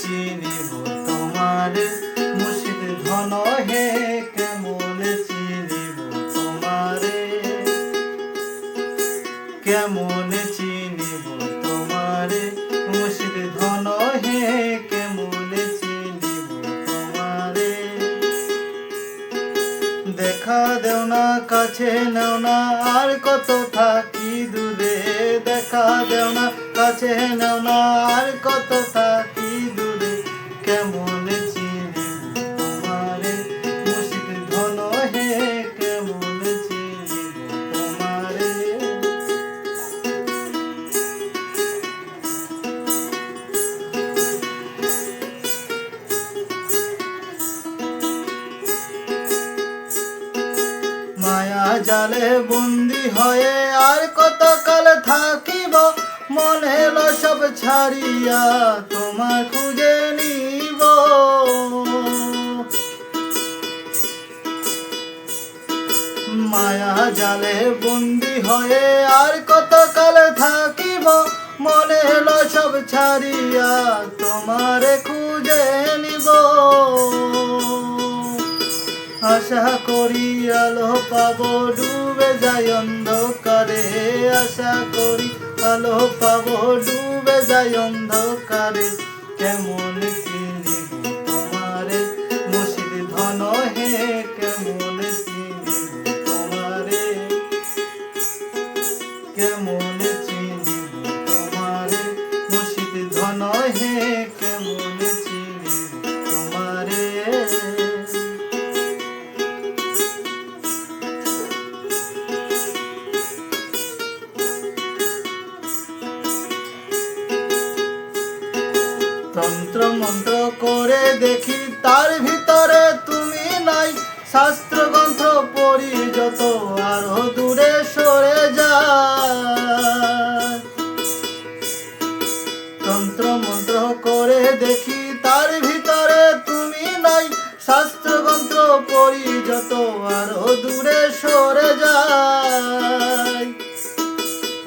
চিনিব তোমারে মুর্শিদ ধন হে কেমনে চিনিব তোমারে কেমনে চিনিব তোমারে মুর্শিদ ধন হে কেমনে চিনিব তোমারে দেখা দেও না কাছে নেও না আর কত থাকি দূরে দেখা দেও না কাছে নেও না আর কত থাকি দূরে কেমনে চিনিব তোমারে মুর্শিদ ধন হে কেমনে চিনিব তোমারে মায়া জালে বন্দি হয়ে আর কত কাল থাকিব মনে এলো সব ছাড়িয়া তোমার খুঁজে নিব মায়া জালে বন্দি হয়ে আর কত কাল থাকিব মনে এলো সব ছাড়িয়া তোমারে খুঁজে নিব আশা করি আলো পাবো ডুবে যায় অন্ধকারে আশা করি আলো পাবো ডুবে যায় অন্ধকারে কেমন চিনিব তোমারে মুর্শিদ ধন হে কেমন চিনিব তোমারে কেমন চিনিব তোমারে মুর্শিদ ধন হে কেমন চিনিব তোমারে তন্ত্র মন্ত্র করে দেখি তার ভিতরে তুমি নাই শাস্ত্র গ্রন্থ পড়ি যত আরো দূরে সরে যায় তন্ত্র মন্ত্র করে দেখি তার ভিতরে তুমি নাই শাস্ত্র গ্রন্থ পড়ি যত আরো দূরে সরে যায়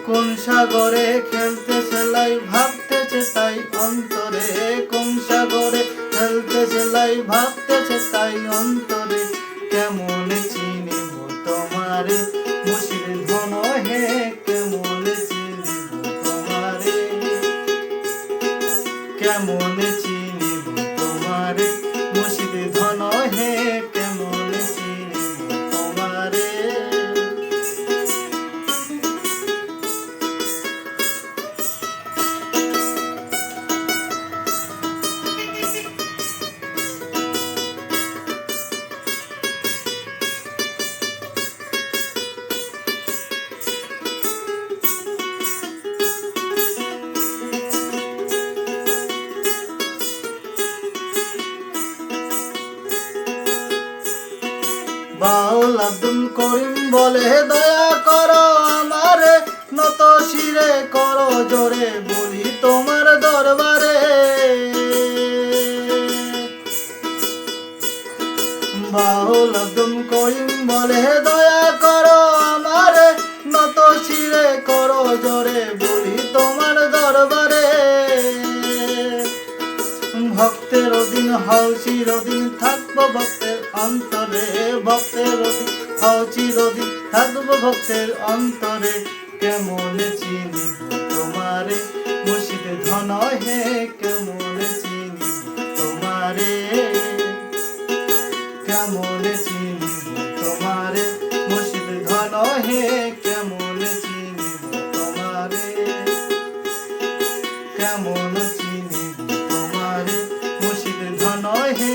কোন সাগরে খেলতে সেলাই ভাবতেছে তাই অন্তরে কোন সাগরে খেলতে সেলাই ভাবতেছে তাই অন্তরে কেমন চিনিব তোমারে মুর্শিদ ধন হে কেমন চিনিব তোমারে কেমন চিনিব তোমারে মুর্শিদ ধন হে কেমন চিনিব তোমারে বাউল আব্দুল করিম বলে দয়া করো আমারে নত শিরে করো জোরে বলি তোমার দরবারে বাউল আব্দুল করিম বলে দয়া করো আমারে নত শিরে করো জোরে বলি তোমার দরবারে ভক্তের অধীন হও চিরদিন থাকবো ভক্তের অন্তরে ভক্তের অধীন হও চিরদিন থাকবো ভক্তের অন্তরে কেমন চিনিব তোমারে মুর্শিদ ধন হে কেমন চিনিব তোমারে কেমন চিনিব তোমারে মুর্শিদ ধন হে কেমন চিনিব তোমারে কেমন চিনিব তোমারে মুর্শিদ ধন হে